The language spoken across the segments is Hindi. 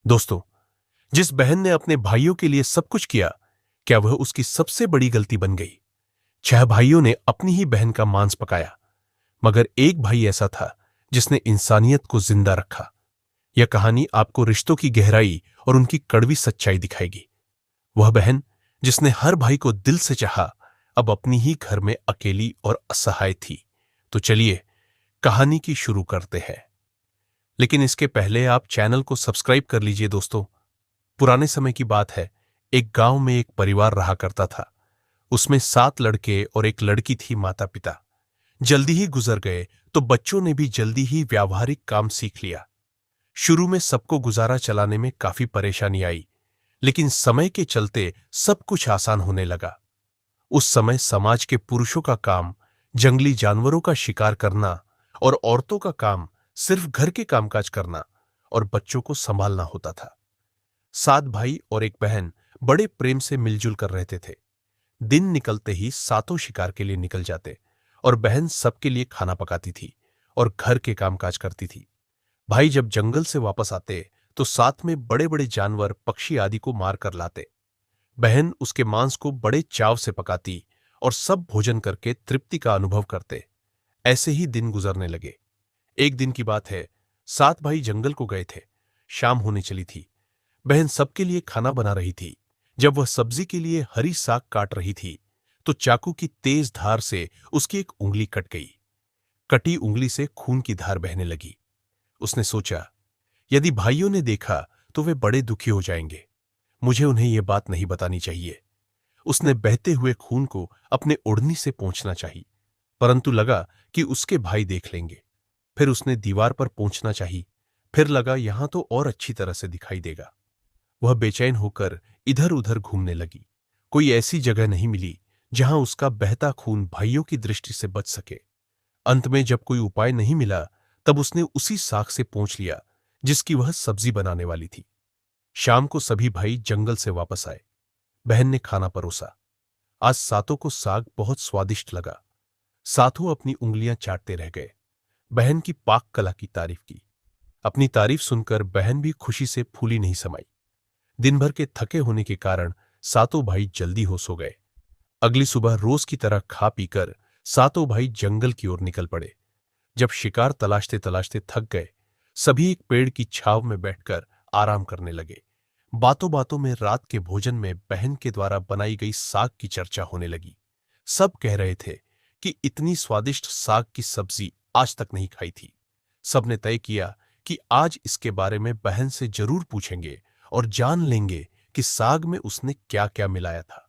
दोस्तों, जिस बहन ने अपने भाइयों के लिए सब कुछ किया, क्या वह उसकी सबसे बड़ी गलती बन गई? 6 भाइयों ने अपनी ही बहन का मांस पकाया, मगर एक भाई ऐसा था जिसने इंसानियत को जिंदा रखा। यह कहानी आपको रिश्तों की गहराई और उनकी कड़वी सच्चाई दिखाएगी। वह बहन जिसने हर भाई को दिल से चाहा, अब अपनी ही घर में अकेली और असहाय थी। तो चलिए कहानी की शुरू करते हैं। लेकिन इसके पहले आप चैनल को सब्सक्राइब कर लीजिए। दोस्तों, पुराने समय की बात है। एक गांव में एक परिवार रहा करता था। उसमें 7 लड़के और एक लड़की थी। माता पिता जल्दी ही गुजर गए, तो बच्चों ने भी जल्दी ही व्यावहारिक काम सीख लिया। शुरू में सबको गुजारा चलाने में काफी परेशानी आई, लेकिन समय के चलते सब कुछ आसान होने लगा। उस समय समाज के पुरुषों का काम जंगली जानवरों का शिकार करना और औरतों का काम सिर्फ घर के कामकाज करना और बच्चों को संभालना होता था। 7 भाई और एक बहन बड़े प्रेम से मिलजुल कर रहते थे। दिन निकलते ही सातों शिकार के लिए निकल जाते और बहन सबके लिए खाना पकाती थी और घर के कामकाज करती थी। भाई जब जंगल से वापस आते तो साथ में बड़े बड़े जानवर, पक्षी आदि को मार कर लाते। बहन उसके मांस को बड़े चाव से पकाती और सब भोजन करके तृप्ति का अनुभव करते। ऐसे ही दिन गुजरने लगे। एक दिन की बात है, 7 भाई जंगल को गए थे। शाम होने चली थी। बहन सबके लिए खाना बना रही थी। जब वह सब्जी के लिए हरी साग काट रही थी, तो चाकू की तेज धार से उसकी एक उंगली कट गई। कटी उंगली से खून की धार बहने लगी। उसने सोचा, यदि भाइयों ने देखा तो वे बड़े दुखी हो जाएंगे। मुझे उन्हें यह बात नहीं बतानी चाहिए। उसने बहते हुए खून को अपने ओढ़नी से पोंछना चाहिए, परंतु लगा कि उसके भाई देख लेंगे। फिर उसने दीवार पर पोंछना चाहिए, फिर लगा यहां तो और अच्छी तरह से दिखाई देगा। वह बेचैन होकर इधर उधर घूमने लगी। कोई ऐसी जगह नहीं मिली जहां उसका बहता खून भाइयों की दृष्टि से बच सके। अंत में जब कोई उपाय नहीं मिला, तब उसने उसी साग से पोंछ लिया जिसकी वह सब्जी बनाने वाली थी। शाम को सभी भाई जंगल से वापस आए। बहन ने खाना परोसा। आज सातों को साग बहुत स्वादिष्ट लगा। सातों अपनी उंगलियां चाटते रह गए। बहन की पाक कला की तारीफ की। अपनी तारीफ सुनकर बहन भी खुशी से फूली नहीं समाई। दिन भर के थके होने के कारण सातों भाई जल्दी हो सो गए। अगली सुबह रोज की तरह खा पीकर सातों भाई जंगल की ओर निकल पड़े। जब शिकार तलाशते तलाशते थक गए, सभी एक पेड़ की छांव में बैठकर आराम करने लगे। बातों बातों में रात के भोजन में बहन के द्वारा बनाई गई साग की चर्चा होने लगी। सब कह रहे थे कि इतनी स्वादिष्ट साग की सब्जी आज तक नहीं खाई थी। सबने तय किया कि आज इसके बारे में बहन से जरूर पूछेंगे और जान लेंगे कि साग में उसने क्या क्या मिलाया था।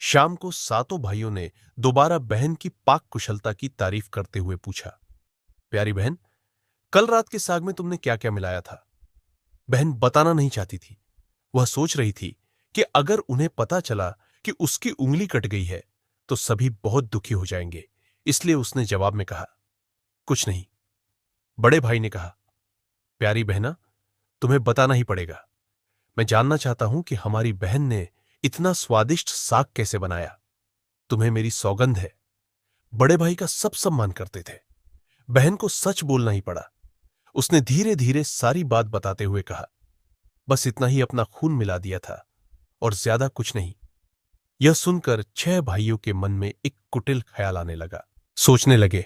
शाम को सातों भाइयों ने दोबारा बहन की पाक कुशलता की तारीफ करते हुए पूछा, प्यारी बहन, कल रात के साग में तुमने क्या क्या मिलाया था? बहन बताना नहीं चाहती थी। वह सोच रही थी कि अगर उन्हें पता चला कि उसकी उंगली कट गई है तो सभी बहुत दुखी हो जाएंगे। इसलिए उसने जवाब में कहा, कुछ नहीं। बड़े भाई ने कहा, प्यारी बहना, तुम्हें बताना ही पड़ेगा। मैं जानना चाहता हूं कि हमारी बहन ने इतना स्वादिष्ट साग कैसे बनाया। तुम्हें मेरी सौगंध है। बड़े भाई का सब सम्मान करते थे। बहन को सच बोलना ही पड़ा। उसने धीरे धीरे सारी बात बताते हुए कहा, बस इतना ही अपना खून मिला दिया था और ज्यादा कुछ नहीं। यह सुनकर 6 भाइयों के मन में एक कुटिल ख्याल आने लगा। सोचने लगे,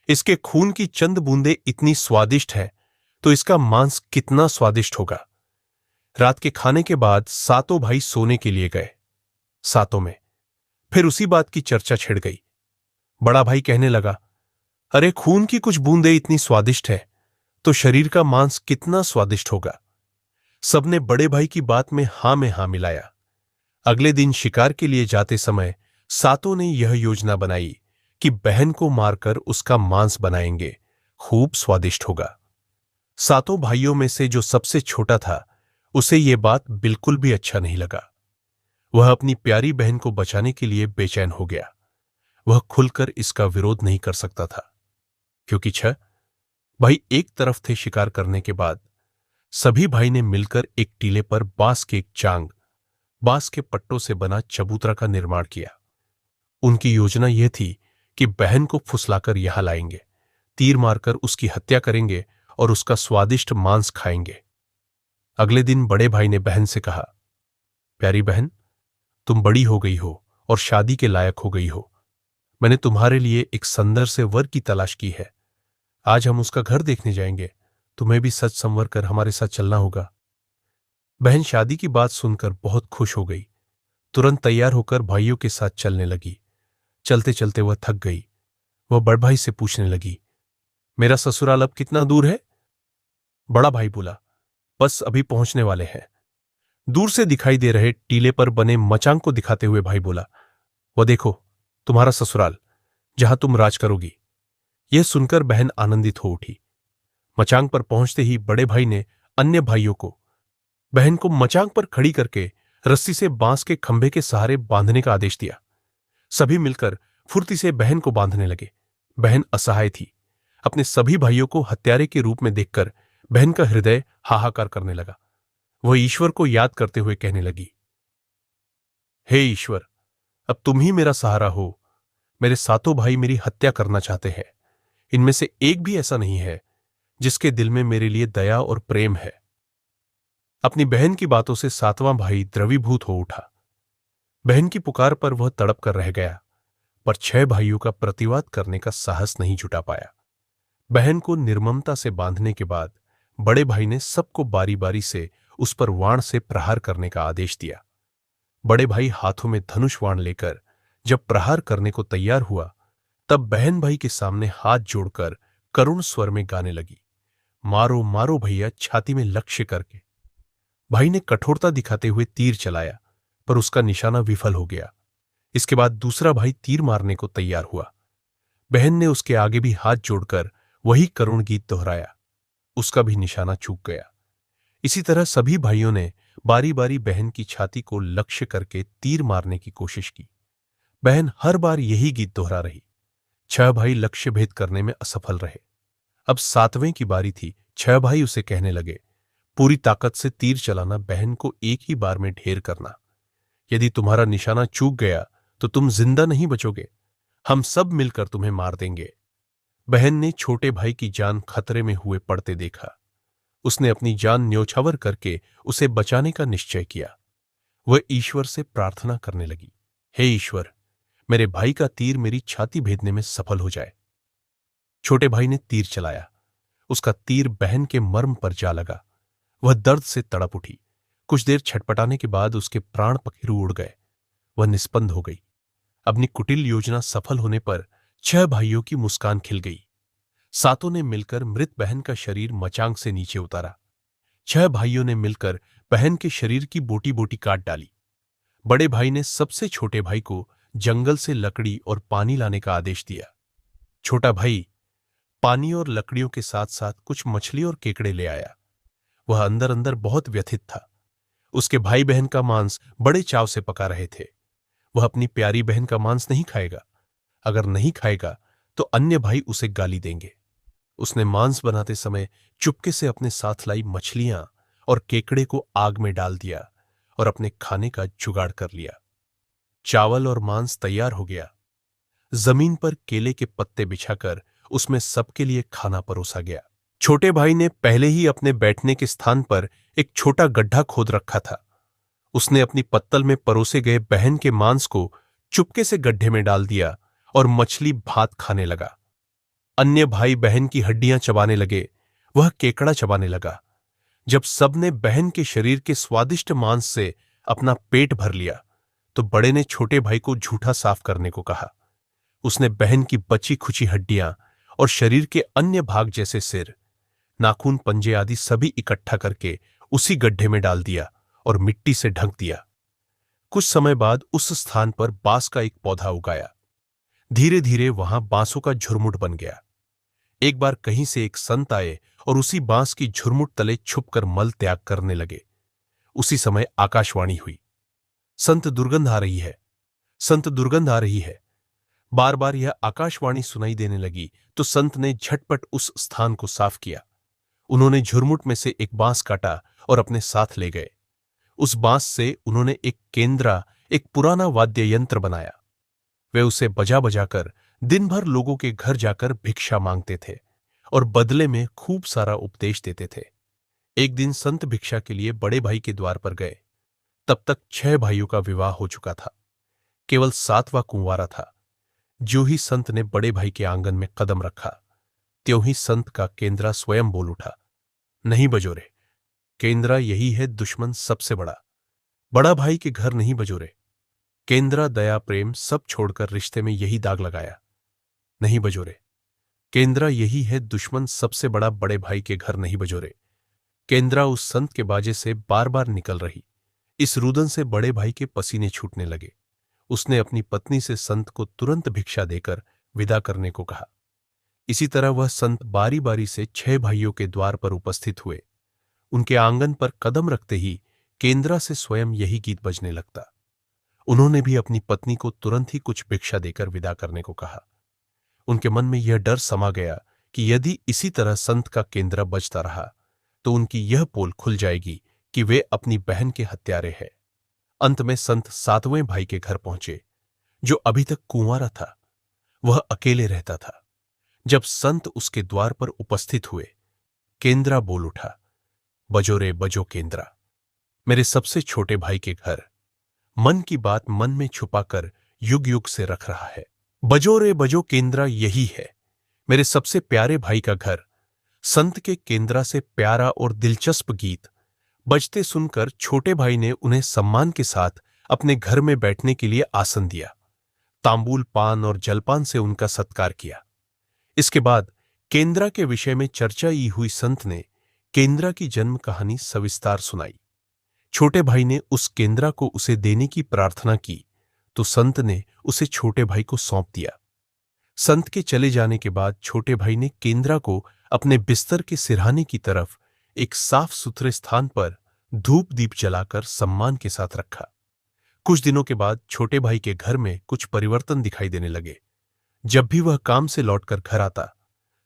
इसके खून की चंद बूंदें इतनी स्वादिष्ट है तो इसका मांस कितना स्वादिष्ट होगा। रात के खाने के बाद सातों भाई सोने के लिए गए। सातों में फिर उसी बात की चर्चा छिड़ गई। बड़ा भाई कहने लगा, अरे खून की कुछ बूंदें इतनी स्वादिष्ट है तो शरीर का मांस कितना स्वादिष्ट होगा। सबने बड़े भाई की बात में हां मिलाया। अगले दिन शिकार के लिए जाते समय सातों ने यह योजना बनाई कि बहन को मारकर उसका मांस बनाएंगे। खूब स्वादिष्ट होगा। सातों भाइयों में से जो सबसे छोटा था, उसे यह बात बिल्कुल भी अच्छा नहीं लगा। वह अपनी प्यारी बहन को बचाने के लिए बेचैन हो गया। वह खुलकर इसका विरोध नहीं कर सकता था, क्योंकि 6 भाई एक तरफ थे। शिकार करने के बाद सभी भाई ने मिलकर एक टीले पर बांस के एक चांग, बांस के पट्टों से बना चबूतरा का निर्माण किया। उनकी योजना यह थी कि बहन को फुसलाकर यहां लाएंगे, तीर मारकर उसकी हत्या करेंगे और उसका स्वादिष्ट मांस खाएंगे। अगले दिन बड़े भाई ने बहन से कहा, प्यारी बहन, तुम बड़ी हो गई हो और शादी के लायक हो गई हो। मैंने तुम्हारे लिए एक सुंदर से वर की तलाश की है। आज हम उसका घर देखने जाएंगे। तुम्हें भी सच संवर कर हमारे साथ चलना होगा। बहन शादी की बात सुनकर बहुत खुश हो गई। तुरंत तैयार होकर भाइयों के साथ चलने लगी। चलते चलते वह थक गई। वह बड़ भाई से पूछने लगी, मेरा ससुराल अब कितना दूर है? बड़ा भाई बोला, बस अभी पहुंचने वाले हैं। दूर से दिखाई दे रहे टीले पर बने मचांग को दिखाते हुए भाई बोला, वह देखो, तुम्हारा ससुराल, जहां तुम राज करोगी। यह सुनकर बहन आनंदित हो उठी। मचांग पर पहुंचते ही बड़े भाई ने अन्य भाइयों को बहन को मचांग पर खड़ी करके रस्सी से बांस के खंभे के सहारे बांधने का आदेश दिया। सभी मिलकर फुर्ती से बहन को बांधने लगे। बहन असहाय थी। अपने सभी भाइयों को हत्यारे के रूप में देखकर बहन का हृदय हाहाकार करने लगा। वह ईश्वर को याद करते हुए कहने लगी, हे ईश्वर, अब तुम ही मेरा सहारा हो। मेरे सातों भाई मेरी हत्या करना चाहते हैं। इनमें से एक भी ऐसा नहीं है जिसके दिल में मेरे लिए दया और प्रेम है। अपनी बहन की बातों से सातवां भाई द्रवीभूत हो उठा। बहन की पुकार पर वह तड़प कर रह गया, पर 6 भाइयों का प्रतिवाद करने का साहस नहीं जुटा पाया। बहन को निर्ममता से बांधने के बाद बड़े भाई ने सबको बारी बारी से उस पर वाण से प्रहार करने का आदेश दिया। बड़े भाई हाथों में धनुष वाण लेकर जब प्रहार करने को तैयार हुआ, तब बहन भाई के सामने हाथ जोड़कर करुण स्वर में गाने लगी, मारो मारो भैया, छाती में लक्ष्य करके। भाई ने कठोरता दिखाते हुए तीर चलाया, पर उसका निशाना विफल हो गया। इसके बाद दूसरा भाई तीर मारने को तैयार हुआ। बहन ने उसके आगे भी हाथ जोड़कर वही करुण गीत दोहराया। उसका भी निशाना चूक गया। इसी तरह सभी भाइयों ने बारी बारी बहन की छाती को लक्ष्य करके तीर मारने की कोशिश की। बहन हर बार यही गीत दोहरा रही। 6 भाई लक्ष्य भेद करने में असफल रहे। अब 7वें की बारी थी। 6 भाई उसे कहने लगे, पूरी ताकत से तीर चलाना, बहन को एक ही बार में ढेर करना। यदि तुम्हारा निशाना चूक गया तो तुम जिंदा नहीं बचोगे। हम सब मिलकर तुम्हें मार देंगे। बहन ने छोटे भाई की जान खतरे में हुए पड़ते देखा। उसने अपनी जान न्योछावर करके उसे बचाने का निश्चय किया। वह ईश्वर से प्रार्थना करने लगी, हे ईश्वर, मेरे भाई का तीर मेरी छाती भेदने में सफल हो जाए। छोटे भाई ने तीर चलाया। उसका तीर बहन के मर्म पर जा लगा। वह दर्द से तड़प उठी। कुछ देर छटपटाने के बाद उसके प्राण पखेरु उड़ गए। वह निस्पंद हो गई। अपनी कुटिल योजना सफल होने पर 6 भाइयों की मुस्कान खिल गई। सातों ने मिलकर मृत बहन का शरीर मचांग से नीचे उतारा। 6 भाइयों ने मिलकर बहन के शरीर की बोटी बोटी काट डाली। बड़े भाई ने सबसे छोटे भाई को जंगल से लकड़ी और पानी लाने का आदेश दिया। छोटा भाई पानी और लकड़ियों के साथ साथ कुछ मछली और केकड़े ले आया। वह अंदर अंदर बहुत व्यथित था। उसके भाई बहन का मांस बड़े चाव से पका रहे थे। वह अपनी प्यारी बहन का मांस नहीं खाएगा। अगर नहीं खाएगा तो अन्य भाई उसे गाली देंगे। उसने मांस बनाते समय चुपके से अपने साथ लाई मछलियां और केकड़े को आग में डाल दिया और अपने खाने का जुगाड़ कर लिया। चावल और मांस तैयार हो गया। जमीन पर केले के पत्ते बिछाकर उसमें सबके लिए खाना परोसा गया। छोटे भाई ने पहले ही अपने बैठने के स्थान पर एक छोटा गड्ढा खोद रखा था। उसने अपनी पत्तल में परोसे गए बहन के मांस को चुपके से गड्ढे में डाल दिया और मछली भात खाने लगा। अन्य भाई बहन की हड्डियां चबाने लगे। वह केकड़ा चबाने लगा। जब सबने बहन के शरीर के स्वादिष्ट मांस से अपना पेट भर लिया तो बड़े ने छोटे भाई को झूठा साफ करने को कहा। उसने बहन की बची खुची हड्डियां और शरीर के अन्य भाग जैसे सिर, नाखून, पंजे आदि सभी इकट्ठा करके उसी गड्ढे में डाल दिया और मिट्टी से ढक दिया। कुछ समय बाद उस स्थान पर बांस का एक पौधा उगाया। धीरे धीरे वहां बांसों का झुरमुट बन गया। एक बार कहीं से एक संत आए और उसी बांस की झुरमुट तले छुपकर मल त्याग करने लगे। उसी समय आकाशवाणी हुई, संत दुर्गंध आ रही है, संत दुर्गंध आ रही है। बार बार यह आकाशवाणी सुनाई देने लगी तो संत ने झटपट उस स्थान को साफ किया। उन्होंने झुरमुट में से एक बांस काटा और अपने साथ ले गए। उस बांस से उन्होंने एक केंद्रा, एक पुराना वाद्य यंत्र बनाया। वे उसे बजा बजाकर दिन भर लोगों के घर जाकर भिक्षा मांगते थे और बदले में खूब सारा उपदेश देते थे। एक दिन संत भिक्षा के लिए बड़े भाई के द्वार पर गए। तब तक 6 भाइयों का विवाह हो चुका था, केवल 7वां कुंवारा था। जो ही संत ने बड़े भाई के आंगन में कदम रखा, त्यों ही संत का केंद्रा स्वयं बोल उठा, नहीं बजोरे, केंद्रा यही है दुश्मन सबसे बड़ा। बड़ा भाई के घर नहीं बजोरे, केंद्रा दया प्रेम सब छोड़कर रिश्ते में यही दाग लगाया, नहीं बजोरे, केंद्रा यही है दुश्मन सबसे बड़ा। बड़े भाई के घर नहीं बजोरे, केंद्रा उस संत के बाजे से बार बार निकल रही। इस रुदन से बड़े भाई के पसीने छूटने लगे। उसने अपनी पत्नी से संत को तुरंत भिक्षा देकर विदा करने को कहा। इसी तरह वह संत बारी बारी से 6 भाइयों के द्वार पर उपस्थित हुए। उनके आंगन पर कदम रखते ही केंद्रा से स्वयं यही गीत बजने लगता। उन्होंने भी अपनी पत्नी को तुरंत ही कुछ भिक्षा देकर विदा करने को कहा। उनके मन में यह डर समा गया कि यदि इसी तरह संत का केंद्रा बजता रहा तो उनकी यह पोल खुल जाएगी कि वे अपनी बहन के हत्यारे हैं। अंत में संत 7वें भाई के घर पहुंचे, जो अभी तक कुंवारा था। वह अकेले रहता था। जब संत उसके द्वार पर उपस्थित हुए, केंद्रा बोल उठा, बजो रे बजो केंद्रा, मेरे सबसे छोटे भाई के घर। मन की बात मन में छुपाकर युग युग से रख रहा है। बजो रे बजो केंद्रा यही है मेरे सबसे प्यारे भाई का घर। संत के केंद्रा से प्यारा और दिलचस्प गीत बजते सुनकर छोटे भाई ने उन्हें सम्मान के साथ अपने घर में बैठने के लिए आसन दिया। तांबूल पान और जलपान से उनका सत्कार किया। इसके बाद केंद्रा के विषय में चर्चा ही हुई संत ने केंद्रा की जन्म कहानी सविस्तार सुनाई। छोटे भाई ने उस केंद्रा को उसे देने की प्रार्थना की तो संत ने उसे छोटे भाई को सौंप दिया। संत के चले जाने के बाद छोटे भाई ने केंद्रा को अपने बिस्तर के सिरहाने की तरफ एक साफ सुथरे स्थान पर धूप दीप जलाकर सम्मान के साथ रखा। कुछ दिनों के बाद छोटे भाई के घर में कुछ परिवर्तन दिखाई देने लगे। जब भी वह काम से लौटकर घर आता,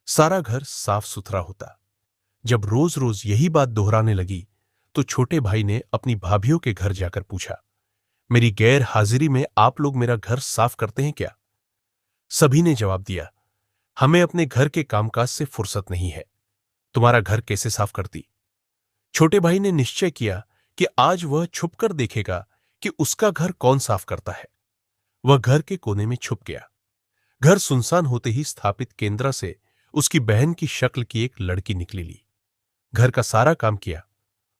सारा घर साफ सुथरा होता। जब रोज रोज यही बात दोहराने लगी तो छोटे भाई ने अपनी भाभियों के घर जाकर पूछा, मेरी गैर हाजिरी में आप लोग मेरा घर साफ करते हैं क्या? सभी ने जवाब दिया, हमें अपने घर के कामकाज से फुर्सत नहीं है, तुम्हारा घर कैसे साफ करती? छोटे भाई ने निश्चय किया कि आज वह छुपकर देखेगा कि उसका घर कौन साफ करता है। वह घर के कोने में छुप गया। घर सुनसान होते ही स्थापित केंद्रा से उसकी बहन की शक्ल की एक लड़की निकली ली। घर का सारा काम किया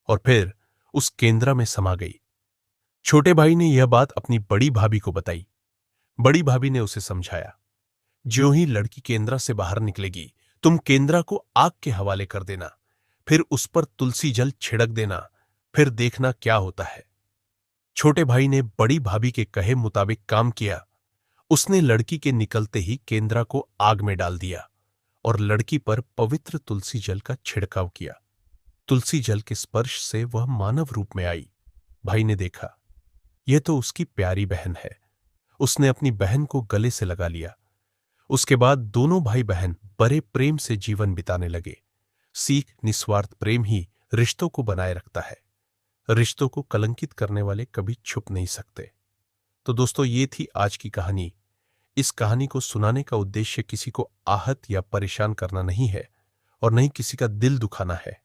और फिर उस केंद्रा में समा गई। छोटे भाई ने यह बात अपनी बड़ी भाभी को बताई। बड़ी भाभी ने उसे समझाया, ज्यों ही लड़की केंद्रा से बाहर निकलेगी, तुम केंद्रा को आग के हवाले कर देना, फिर उस पर तुलसी जल छिड़क देना, फिर देखना क्या होता है। छोटे भाई ने बड़ी भाभी के कहे मुताबिक काम किया। उसने लड़की के निकलते ही केंद्रा को आग में डाल दिया और लड़की पर पवित्र तुलसी जल का छिड़काव किया। तुलसी जल के स्पर्श से वह मानव रूप में आई। भाई ने देखा, यह तो उसकी प्यारी बहन है। उसने अपनी बहन को गले से लगा लिया। उसके बाद दोनों भाई बहन बड़े प्रेम से जीवन बिताने लगे। सीख निस्वार्थ प्रेम ही रिश्तों को बनाए रखता है। रिश्तों को कलंकित करने वाले कभी छुप नहीं सकते। तो दोस्तों, ये थी आज की कहानी। इस कहानी को सुनाने का उद्देश्य किसी को आहत या परेशान करना नहीं है और नहीं किसी का दिल दुखाना है।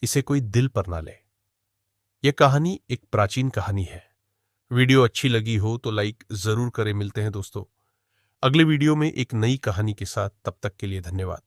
इसे कोई दिल पर ना ले। यह कहानी एक प्राचीन कहानी है। वीडियो अच्छी लगी हो तो लाइक जरूर करें। मिलते हैं दोस्तों अगले वीडियो में एक नई कहानी के साथ। तब तक के लिए धन्यवाद।